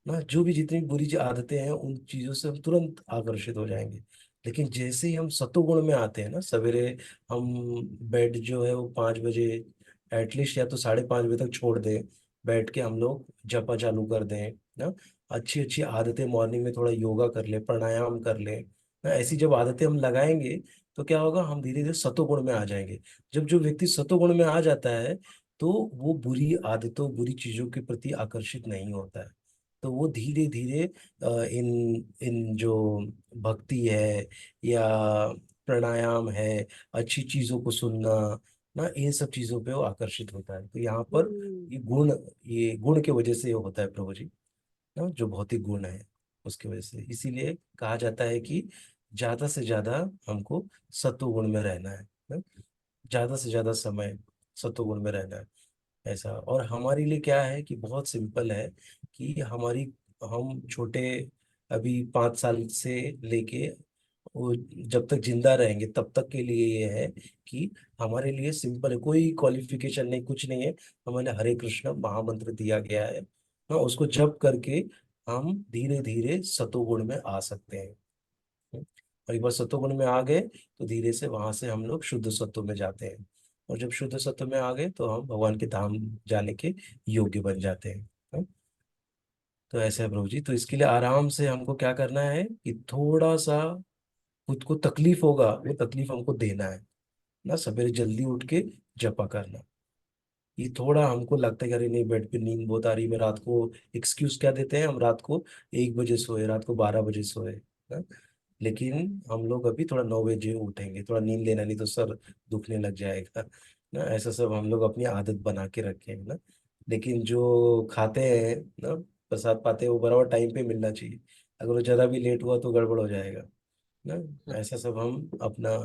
ना। जो भी जितनी बुरी आदतें हैं उन चीजों से हम तुरंत आकर्षित हो जाएंगे। लेकिन जैसे ही हम सतोगुण में आते हैं ना, सवेरे हम बेड जो है वो 5 बजे एटलीस्ट, या तो 5:30 बजे तक छोड़ दें, बैठ के हम लोग जपा चालू कर दें ना। अच्छी अच्छी आदतें, मॉर्निंग में थोड़ा योगा कर ले, प्राणायाम कर ले ना। ऐसी जब आदतें हम लगाएंगे तो क्या होगा, हम धीरे धीरे सतोगुण में आ जाएंगे। जब जो व्यक्ति सतोगुण में आ जाता है, तो वो बुरी आदतों, बुरी चीजों के प्रति आकर्षित नहीं होता है। तो वो धीरे धीरे इन इन जो भक्ति है, या प्राणायाम है, अच्छी चीजों को सुनना ना, इन सब चीजों पे वो आकर्षित होता है। तो यहाँ पर ये गुण के वजह से होता है प्रभु जी ना, जो भौतिक गुण है उसकी वजह से। इसीलिए कहा जाता है कि ज्यादा से ज्यादा हमको सत्व गुण में रहना है ना? ज्यादा से ज्यादा समय सत्व गुण में रहना है। ऐसा, और हमारे लिए क्या है कि बहुत सिंपल है कि हम छोटे, अभी 5 साल से लेके वो जब तक जिंदा रहेंगे तब तक के लिए ये है कि हमारे लिए सिंपल है, कोई क्वालिफिकेशन नहीं, कुछ नहीं है। हमें हरे कृष्ण महामंत्र दिया गया है, हाँ, उसको जप करके हम धीरे धीरे सतोगुण में आ सकते हैं। और एक बार सतोगुण में आ गए तो धीरे से वहां से हम लोग शुद्ध सत्व में जाते हैं। और जब शुद्ध सत्व में आ गए तो हम भगवान के धाम जाने के योग्य बन जाते हैं। हाँ? तो ऐसे है प्रभु जी, तो इसके लिए आराम से हमको क्या करना है कि थोड़ा सा खुद को तकलीफ होगा, वो तकलीफ हमको देना है ना, सवेरे जल्दी उठ के जपा करना। ये थोड़ा हमको लगता है कि अरे नहीं, बेड पे नींद बहुत आ रही है, मैं रात को एक्सक्यूज क्या देते हैं, हम रात को 1 बजे सोए, रात को 12 बजे सोए ना। लेकिन हम लोग अभी थोड़ा 9 बजे उठेंगे, थोड़ा नींद लेना, नहीं तो सर दुखने लग जाएगा ना। ऐसा सब हम लोग अपनी आदत बना के रखे हैं ना। लेकिन जो खाते हैं ना, प्रसाद पाते हैं, वो बराबर टाइम पे मिलना चाहिए। अगर वो जरा भी लेट हुआ तो गड़बड़ हो जाएगा ना। ऐसा सब हम अपना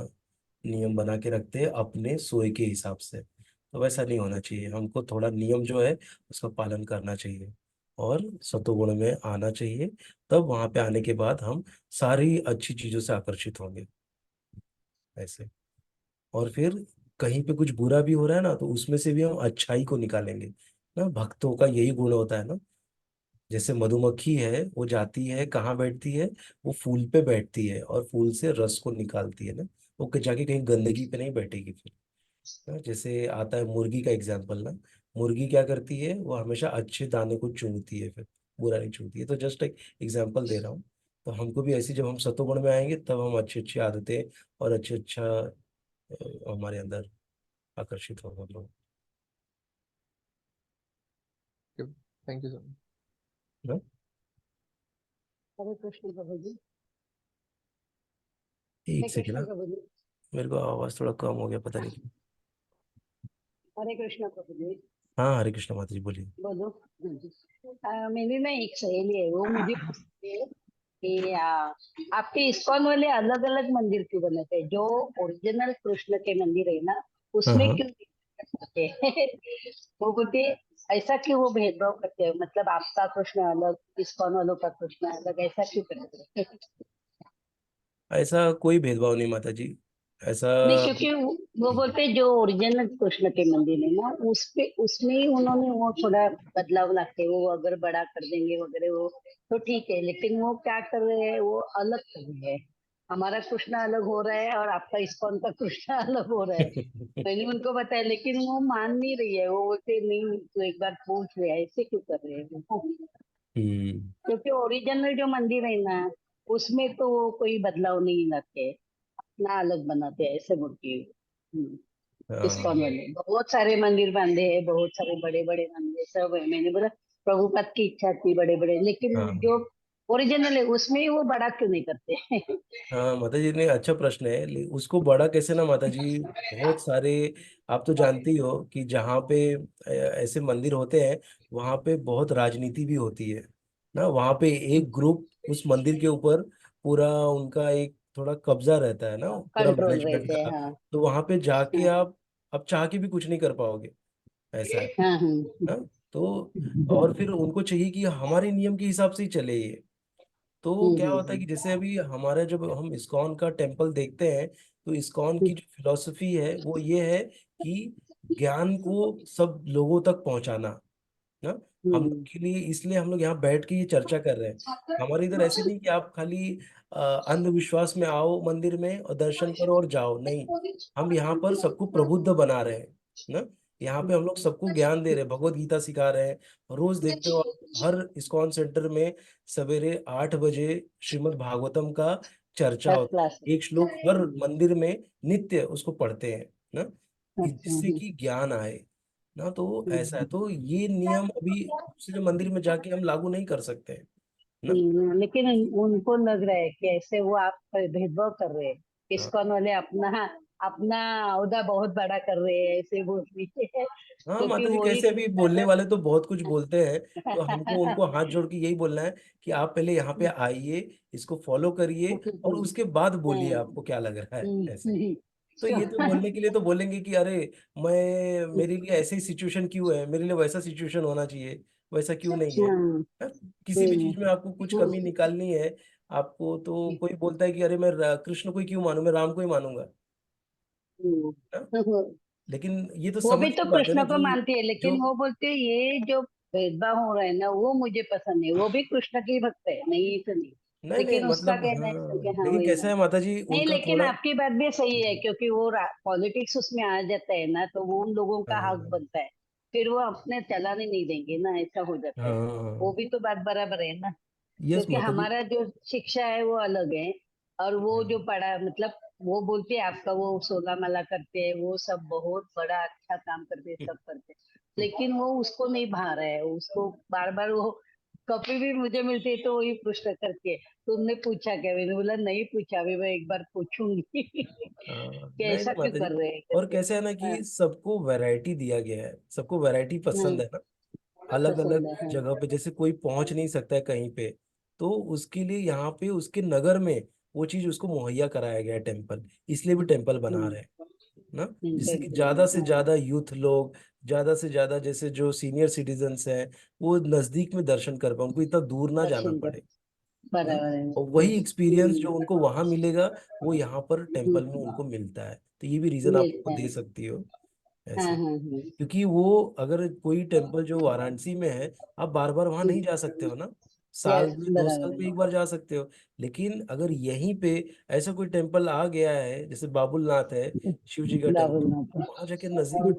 नियम बना के रखते हैं अपने सोए के हिसाब से। तो वैसा नहीं होना चाहिए, हमको थोड़ा नियम जो है उसका पालन करना चाहिए और सतोगुण में आना चाहिए। तब वहां पे आने के बाद हम सारी अच्छी चीजों से आकर्षित होंगे ऐसे। और फिर कहीं पे कुछ बुरा भी हो रहा है ना, तो उसमें से भी हम अच्छाई को निकालेंगे ना। भक्तों का यही गुण होता है ना। जैसे मधुमक्खी है, वो जाती है कहाँ बैठती है, वो फूल पे बैठती है और फूल से रस को निकालती है ना। वो जाके कहीं गंदगी पे नहीं बैठेगी फिर ना। जैसे आता है मुर्गी का एग्जाम्पल ना, मुर्गी क्या करती है, वो हमेशा अच्छे दाने को चुनती है, फिर बुरा नहीं चुनती है। तो जस्ट एक एग्जाम्पल दे रहा हूँ। तो हमको भी ऐसी, जब हम सतोगुण में आएंगे तब हम अच्छी अच्छी आदतें और अच्छे अच्छा हमारे अंदर आकर्षित होगा लोग थैंक यू सो मच। ना। हरे कृष्ण प्रभु जी। एक हरे सेकेंड कृष्ण ना, प्रभु जी। मेरे को आवाज थोड़ा कम हो गया, पता नहीं क्यों। हरे कृष्ण प्रभु जी। हाँ, हरे कृष्ण माता जी बोलिए। बोलो। हाँ जी। मेरी ना एक सहेली है, वो मुझे पूछती है कि आपके इस्कॉन वाले अलग अलग मंदिर क्यों बनाते हैं, जो ओरिजिनल कृष्ण के मंदिर है ना, हाँ उसमें हाँ। क्यों नहीं बनाते हैं? वो बोलते हैं, ऐसा क्यों वो भेदभाव करते हैं, मतलब आपका कृष्ण अलग, इस्कॉन वालों का कृष्ण अलग, ऐसा क्यों करते हैं? ऐसा कोई भेदभाव नहीं माता जी, ऐसा। नहीं, क्योंकि वो बोलते हैं जो ओरिजिनल कृष्ण के मंदिर है ना, उस पे उसमें ही उन्होंने वो थोड़ा बदलाव लाके वो अगर बड़ा कर देंगे वगैरह, वो तो ठीक है, लेकिन वो क्या कर रहे हैं, वो अलग कर रहे हैं। हमारा कृष्ण अलग हो रहा है और आपका इस्कॉन का कृष्ण अलग हो रहा है। मैंने उनको बताया, लेकिन वो मान नहीं रही है, वो बोलते नहीं, तो एक बार पूछ लिया, ऐसे क्यों कर रहे हैं वो? हम्म। क्योंकि ओरिजिनल जो मंदिर है ना, उसमें तो वो कोई बदलाव नहीं लाते, अपना अलग बनाते हैं, ऐसे बोलती है। इस्कॉन हाँ वाले बहुत सारे मंदिर बांधे हैं, बहुत सारे बड़े बड़े मंदिर सब है। मैंने बोला प्रभुपाद की इच्छा थी बड़े बड़े, लेकिन हाँ जो ओरिजिनल है उसमें ही वो बड़ा क्यों नहीं करते? हाँ माता जी ने अच्छा प्रश्न है, उसको बड़ा कैसे ना माता जी। बहुत सारे, आप तो जानती ही हो कि जहाँ पे ऐसे मंदिर होते हैं वहाँ पे बहुत राजनीति भी होती है ना। वहाँ पे एक ग्रुप उस मंदिर के ऊपर पूरा उनका एक थोड़ा कब्जा रहता है ना, पूरा कंट्रोल मैनेजमेंट रहते हैं, का। हाँ। तो वहाँ पे जाके हाँ आप चाह के भी कुछ नहीं कर पाओगे, ऐसा है हाँ ना। तो और फिर उनको चाहिए कि हमारे नियम के हिसाब से ही चले ये। तो क्या होता है कि जैसे अभी हमारा, जब हम इस्कॉन का टेम्पल देखते हैं, तो इस्कॉन की जो फिलॉसफी है वो ये है कि ज्ञान को सब लोगों तक पहुंचाना ना। हम लोग के लिए, इसलिए हम लोग यहाँ बैठ के ये चर्चा कर रहे हैं। हमारे इधर ऐसे नहीं कि आप खाली अंधविश्वास में आओ मंदिर में और दर्शन करो और जाओ, नहीं। हम यहाँ पर सबको प्रबुद्ध बना रहे हैं ना। यहाँ पे हम लोग सबको ज्ञान दे रहे हैं, भगवत गीता सिखा रहे हैं। रोज देखते हो आप, हर इस्कॉन सेंटर में सवेरे 8 बजे श्रीमद् भागवतम का चर्चा फर्स्ट होता क्लास। है। एक श्लोक हर मंदिर में नित्य उसको पढ़ते हैं ना, जिससे कि ज्ञान आए ना। तो ऐसा है, तो ये नियम अभी दूसरे मंदिर में जाके हम लागू नहीं कर सकते हैं ना। लेकिन उनको लग रहा है कि ऐसे वो आप भेदभाव कर रहे हैं, हाँ इस्कॉन वाले अपना अपना औदा बहुत बड़ा कर रहे हैं, ऐसे बोल रही है। हाँ क्योंकि माता जी, वही कैसे अभी कृष्ण बोलने अलग। वाले तो बहुत कुछ बोलते हैं। तो हमको उनको हाथ जोड़ के यही बोलना है कि आप पहले यहाँ पे आइए, इसको फॉलो करिए और उसके बाद बोलिए आपको क्या लग रहा है ऐसे। तो ये तो बोलने के लिए तो बोलेंगे कि अरे, मैं, मेरे लिए ऐसी सिचुएशन क्यों है, मेरे लिए वैसा सिचुएशन होना चाहिए, वैसा क्यों नहीं है। हाँ? किसी भी चीज में आपको कुछ कमी निकालनी है, आपको तो कोई बोलता है कि अरे मैं कृष्ण को ही क्यों मानूं, मैं राम को ही मानूंगा ना। लेकिन ये तो वो भी समझ तो की बात है ना कृष्ण को कि मानती है, जो लेकिन वो बोलते हैं ये जो भेदभाव हो रहा है ना वो मुझे पसंद नहीं। वो भी कृष्ण की भक्त है, नहीं तो नहीं, नहीं नहीं लेकिन उसका मतलब कहना है कि हाँ, हाँ लेकिन वही कैसा है मान। माता जी नहीं, उनका लेकिन थोड़ा आपकी बात भी सही है, क्योंकि वो पॉलिटिक्स उसमें आ जाता है ना, तो वो उन लोगों का हक हाँ बनता है। फिर वो अपने चलाने नहीं देंगे ना, ऐसा हो जाता है। वो हाँ भी तो बात बराबर है ना, यस क्योंकि माता जी। हमारा जो शिक्षा है वो अलग है। और वो जो हाँ, पढ़ा मतलब, वो बोलते हैं आपका वो 16 माला करते हैं, वो सब बहुत बड़ा अच्छा काम करते हैं, सब करते हैं, लेकिन वो उसको नहीं भा रहा है। उसको बार बार वो कभी भी मुझे मिलती है तो वही प्रश्न करती है, तुमने पूछा क्या? मैंने बोला नहीं पूछा, अभी मैं एक बार पूछूंगी कि नहीं ऐसा नहीं क्यों माता जी। कर रहे हैं और करके। कैसे है ना हाँ, कि सबको वैरायटी दिया गया है, सबको वैरायटी पसंद हाँ, है ना। अलग पसंद अलग है, हाँ। जगह पे जैसे कोई पहुंच नहीं सकता है कहीं पे, तो उसके लिए यहाँ पे उसके नगर में वो चीज उसको मुहैया कराया गया है टेम्पल, इसलिए भी टेम्पल बना हम्म, रहे हैं ना। जिससे कि टेम्पल ज्यादा में, से हाँ, ज्यादा यूथ लोग, ज्यादा से ज्यादा जैसे जो सीनियर सिटीजन्स हैं, वो नजदीक में दर्शन कर पाए, उनको इतना दूर ना जाना दर्शन कर, पड़े ना। बराबर है। और वही एक्सपीरियंस जो उनको वहां मिलेगा वो यहाँ पर टेम्पल में उनको मिलता है, तो ये भी रीजन आप मिलता दे है। सकती हो हाँ, ऐसे। हाँ, हाँ। क्योंकि वो अगर कोई टेम्पल जो वाराणसी में है, आप बार बार वहां नहीं जा सकते हो ना, साल यस, में दो बराबर साल में है। एक बार जा सकते हो। लेकिन अगर यहीं पे ऐसा कोई टेम्पल आ गया है जैसे बाबुलनाथ है, शिव जी का टेम्पल, दारूनाथ वहां जाके नजदीक में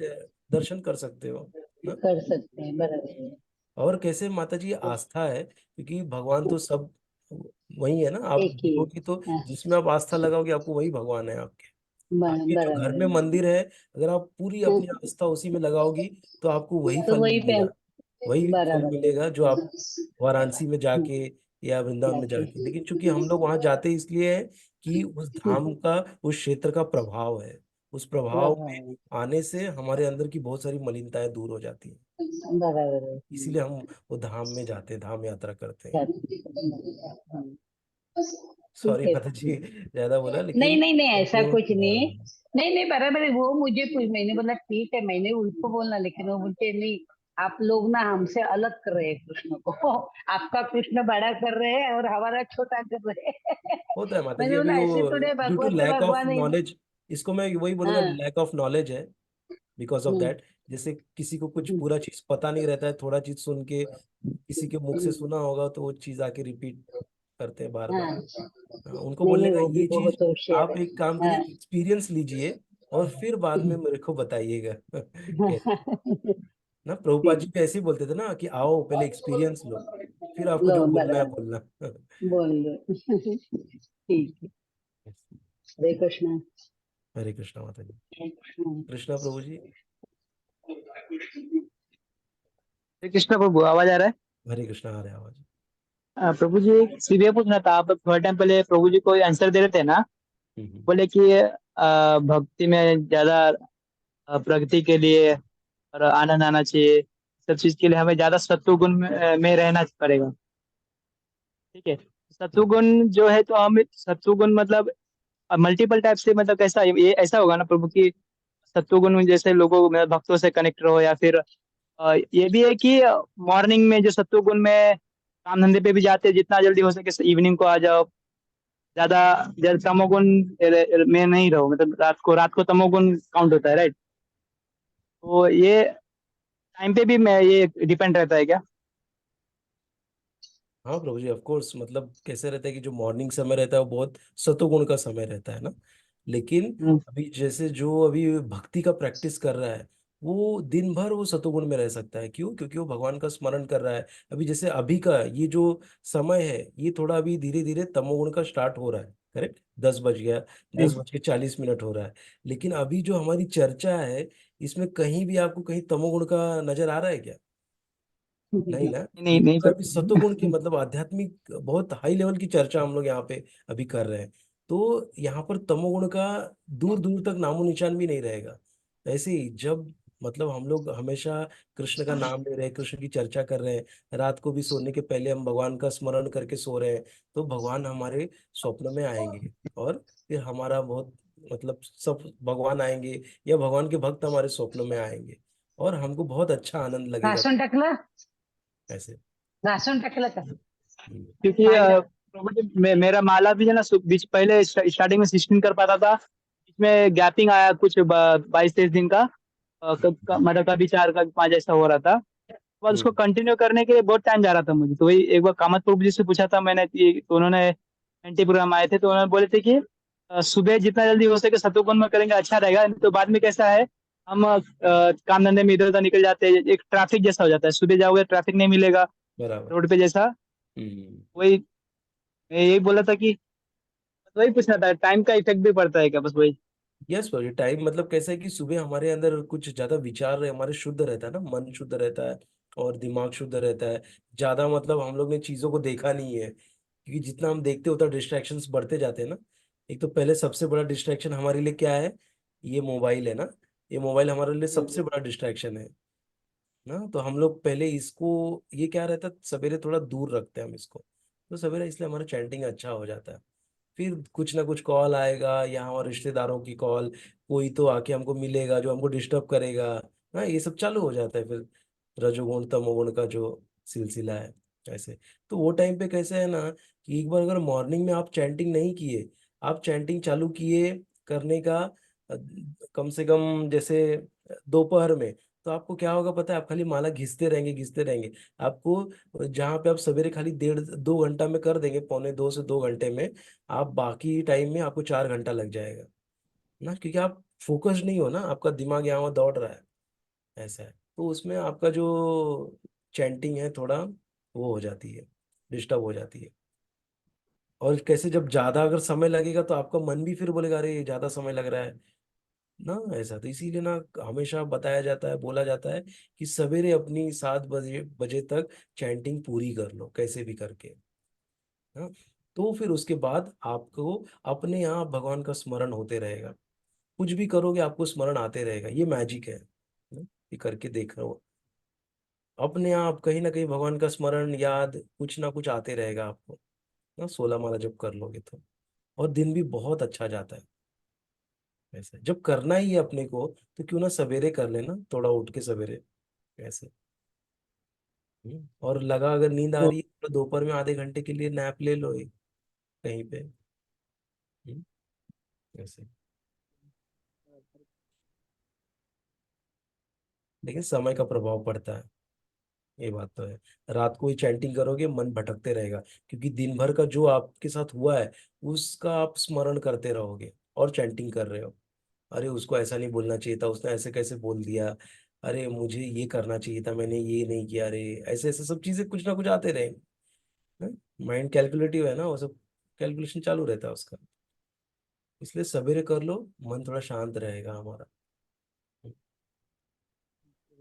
दर्शन कर सकते हो ना। कर सकते हैं, बराबर है। और कैसे माता जी आस्था है, क्योंकि भगवान तो सब वही है ना, आप एक ही देखोगे तो हाँ, जिसमें आप आस्था लगाओगे आपको वही भगवान है आपके। आपके जो घर बराबर में है। मंदिर है, अगर आप पूरी हाँ, अपनी आस्था उसी में लगाओगी तो आपको वही तो फल वही पे मिलेगा, वही फल बराबर है। मिलेगा जो आप वाराणसी में जाके या वृंदावन में जाके जाके। लेकिन चूंकि हम लोग वहां जाते इसलिए हैं कि उस धाम का, उस क्षेत्र का प्रभाव है, उस प्रभाव बराबर में है, आने से हमारे अंदर की बहुत सारी मलिनताएं दूर हो जाती हैं। बराबर है। इसीलिए हम वो धाम में जाते हैं, धाम यात्रा करते हैं। हाँ, ठीक सॉरी है। माता जी ज्यादा बोला, नहीं, लेकिन नहीं, नहीं, ऐसा उनको कुछ नहीं। नहीं, नहीं, बराबर है। वो मुझे मैंने बोला ठीक है, मैंने उनको बोलना, लेकिन वो बोलते नहीं, आप लोग ना हमसे अलग कर रहे हैं कृष्ण को। आपका कृष्ण बड़ा कर रहे हैं और हमारा छोटा कर रहे हैं। होता है माता जी। मैंने अभी बोला ऐसे वो थोड़े, ड्यू टू भगवान तो लैक ऑफ भगवान है। नॉलेज, इसको मैं वही बोलूंगा, हाँ, लैक ऑफ नॉलेज है, बिकॉज ऑफ हम्म, दैट। जैसे किसी को कुछ हम्म, पूरा चीज पता नहीं रहता है, थोड़ा चीज सुन के किसी के मुख से हम्म, सुना होगा तो वो चीज आके रिपीट करते हैं बार बार। हाँ। उनको नहीं, बोलने नहीं, का वो भी ये चीज, बहुत होशियार आप है। एक काम करिए, हाँ। एक्सपीरियंस लीजिए और फिर बाद में मेरे को बताइएगा कैसे ना। प्रभुपाद जी ठीक, भी ऐसे ही बोलते थे ना कि आओ पहले एक्सपीरियंस लो, फिर आपको लो जो बोलना है बराबर, बोलना। बोल लो। ठीक है। हरे कृष्णा। हरे कृष्णा माता जी। हरे कृष्णा। कृष्णा प्रभु जी। हरे कृष्ण प्रभु, आवाज आ रहा है? हरे कृष्णा, आ रहा है आवाज। प्रभु जी, सीधे पूछना था। आप थोड़ा टाइम पहले प्रभु जी को आंसर दे रहे थे ना, हम्म। बोले कि भक्ति में ज्यादा प्रगति के लिए और आनंद आना चाहिए, सब चीज के लिए हमें ज्यादा सत्व गुण में रहना पड़ेगा। ठीक है, सत्व हम्म। गुण जो है, तो हम सत्व गुण मतलब मल्टीपल टाइप से, मतलब कैसा ये ऐसा होगा ना प्रभु की सत्व गुण में जैसे लोगों में भक्तों से कनेक्ट रहो, या फिर ये भी है कि मॉर्निंग में जो सत्व गुण में काम धंधे पे भी जाते हैं, जितना जल्दी हो सके इवनिंग को आ जाओ, ज्यादा ज्यादा तमोगुण में नहीं रहो, मतलब रात को तमोगुण काउंट होता है, राइट? तो ये टाइम पे भी मैं ये डिपेंड रहता है क्या? हाँ प्रभु जी, ऑफ कोर्स, मतलब कैसे रहता है कि जो मॉर्निंग समय रहता है वो बहुत सतोगुण का समय रहता है ना। लेकिन हम्म, अभी जैसे जो अभी भक्ति का प्रैक्टिस कर रहा है, वो दिन भर वो सतोगुण में रह सकता है। क्यों? क्योंकि वो भगवान का स्मरण कर रहा है। अभी जैसे अभी का ये जो समय है, ये थोड़ा अभी धीरे धीरे तमोगुण का स्टार्ट हो रहा है, करेक्ट। 10 बज गया, जी। 10:40 हो रहा है। लेकिन अभी जो हमारी चर्चा है, इसमें कहीं भी आपको कहीं तमोगुण का नजर आ रहा है क्या? नहीं ना। नहीं, ये नहीं पूरा अभी सतोगुण की, सर। मतलब आध्यात्मिक बहुत हाई लेवल की चर्चा हम लोग यहाँ पे अभी कर रहे हैं। तो यहाँ पर तमोगुण का दूर दूर तक नामो निशान भी नहीं रहेगा। ऐसे ही जब, मतलब हम लोग हमेशा कृष्ण का नाम ले रहे हैं, कृष्ण की चर्चा कर रहे हैं, रात को भी सोने के पहले हम भगवान का स्मरण करके सो रहे हैं, तो भगवान हमारे स्वप्न में आएंगे। और फिर हमारा बहुत, मतलब सब भगवान आएंगे या भगवान के भक्त हमारे स्वप्न में आएंगे, और हमको बहुत अच्छा आनंद लगेगा घासून टाकलं, ऐसे। घासून टाकलं का? हम्म। क्योंकि भांड? मेरा माला भी है ना बीच पहले स्टार्टिंग में 16 कर पाता था, इसमें गैपिंग आया कुछ 22-23 दिन का, मतलब कभी 4 कभी 5 ऐसा हो रहा था। तो उसको कंटिन्यू करने के लिए बहुत टाइम जा रहा था मुझे, तो वही एक बार कामत प्रभु जी से पूछा था मैंने तो उन्होंने एंटी प्रोग्राम आए थे, तो उन्होंने बोले थे कि सुबह जितना जल्दी हो सके सत्वगुण में करेंगे अच्छा रहेगा, नहीं तो बाद में कैसा है हम काम धंधे में इधर उधर निकल जाते हैं, एक ट्रैफिक जैसा हो जाता है, सुबह जाओगे ट्रैफिक नहीं मिलेगा बराबर। रोड पे जैसा। हम्म। वही मैं यही बोला था कि वही पूछना था, टाइम का इफेक्ट भी पड़ता है क्या, बस वही। यस भाई, टाइम मतलब कैसा है कि सुबह हमारे अंदर कुछ ज्यादा विचार हमारे शुद्ध रहता है ना, मन शुद्ध रहता है और दिमाग शुद्ध रहता है। ज्यादा मतलब हम लोग ने चीजों को देखा नहीं है, क्योंकि जितना हम देखते उतना डिस्ट्रैक्शंस बढ़ते जाते हैं ना। एक तो पहले सबसे बड़ा डिस्ट्रैक्शन हमारे लिए क्या है? ये मोबाइल है ना। ये मोबाइल हमारे लिए सबसे बड़ा डिस्ट्रैक्शन है ना। तो हम लोग पहले इसको, ये क्या रहता है, सवेरे थोड़ा दूर रखते हैं हम इसको। तो सवेरे इसलिए हमारा चैंटिंग अच्छा हो जाता है। फिर कुछ ना कुछ कॉल आएगा या हमारे रिश्तेदारों की कॉल, कोई तो आके हमको मिलेगा जो हमको डिस्टर्ब करेगा ना, ये सब चालू हो जाता है फिर रजोगुण तमोगुण का जो सिलसिला है ऐसे। तो वो टाइम पे कैसे है ना कि एक बार अगर मॉर्निंग में आप चैंटिंग नहीं किए, आप चैंटिंग चालू किए करने का अ, कम से कम जैसे दोपहर में, तो आपको क्या होगा पता है? आप खाली माला घिसते रहेंगे। आपको जहाँ पे आप सवेरे खाली 1.5-2 घंटा में कर देंगे, पौने 2 से 2 घंटे में, आप बाकी टाइम में आपको 4 घंटा लग जाएगा ना, क्योंकि आप फोकस नहीं हो ना, आपका दिमाग यहाँ वहाँ दौड़ रहा है, ऐसा है। तो उसमें आपका जो चैंटिंग है थोड़ा वो हो जाती है, डिस्टर्ब हो जाती है। और कैसे जब ज्यादा अगर समय लगेगा तो आपका मन भी फिर बोलेगा अरे ज्यादा समय लग रहा है ना, ऐसा। तो इसीलिए ना हमेशा बताया जाता है, बोला जाता है कि सवेरे अपनी 7 बजे बजे तक चैंटिंग पूरी कर लो कैसे भी करके। हाँ। तो फिर उसके बाद आपको अपने यहाँ भगवान का स्मरण होते रहेगा। कुछ भी करोगे आपको स्मरण आते रहेगा, ये मैजिक है ना? ये करके देख रहे हो, अपने आप कहीं ना कहीं भगवान का स्मरण याद कुछ ना कुछ आते रहेगा आपको ना, 16 माला जब कर लोगे तो। और दिन भी बहुत अच्छा जाता है ऐसे। जब करना ही है अपने को तो क्यों ना सवेरे कर लेना, थोड़ा उठ के सवेरे ऐसे। और लगा अगर नींद आ तो रही है तो दोपहर में आधे घंटे के लिए नैप ले लो एक कहीं पे। हम्म, ऐसे। लेकिन समय का प्रभाव पड़ता है, ये बात तो है। रात को ही चैंटिंग करोगे मन भटकते रहेगा, क्योंकि दिन भर का जो आपके साथ हुआ है उसका आप स्मरण करते रहोगे और चैंटिंग कर रहे हो। अरे उसको ऐसा नहीं बोलना चाहिए था, उसने ऐसे कैसे बोल दिया, अरे मुझे ये करना चाहिए था, मैंने ये नहीं किया, अरे ऐसे ऐसे सब चीजें कुछ ना कुछ आते रहेंगे। माइंड कैलकुलेटिव है ना, वो सब कैलकुलेशन चालू रहता है उसका। इसलिए सवेरे कर लो, मन थोड़ा शांत रहेगा हमारा।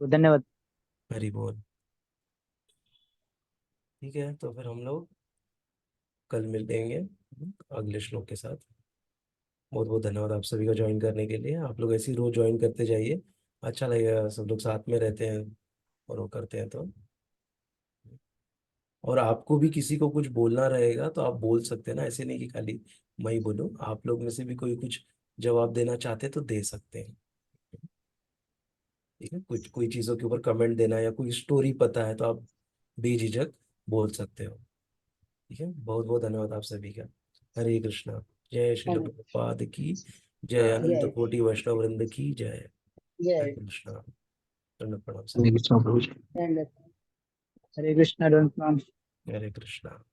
धन्यवाद। हरी बोल। ठीक है, तो फिर हम लोग कल मिलेंगे अगले श्लोक के साथ। बहुत बहुत धन्यवाद आप सभी का ज्वाइन करने के लिए। आप लोग ऐसे ही रोज ज्वाइन करते जाइए, अच्छा लगेगा, सब लोग साथ में रहते हैं और वो करते हैं तो। और आपको भी किसी को कुछ बोलना रहेगा तो आप बोल सकते हैं ना, ऐसे नहीं कि खाली मैं ही बोलूं, आप लोग में से भी कोई कुछ जवाब देना चाहते तो दे सकते हैं। ठीक है, कुछ कोई चीज़ों के ऊपर कमेंट देना या कोई स्टोरी पता है तो आप बेझिझक बोल सकते हो। ठीक है, बहुत बहुत धन्यवाद आप सभी का। हरे कृष्णा। जय श्रील धन्यवाद। प्रभुपाद की जय, अनंत जय कोटि वैष्णव वृंद की जय। हरे जय कृष्णा। दंड प्रणाम हरे सभी। कृष्ण प्रभु जी। दंड। हरे कृष्णा, डोंट। हरे कृष्णा।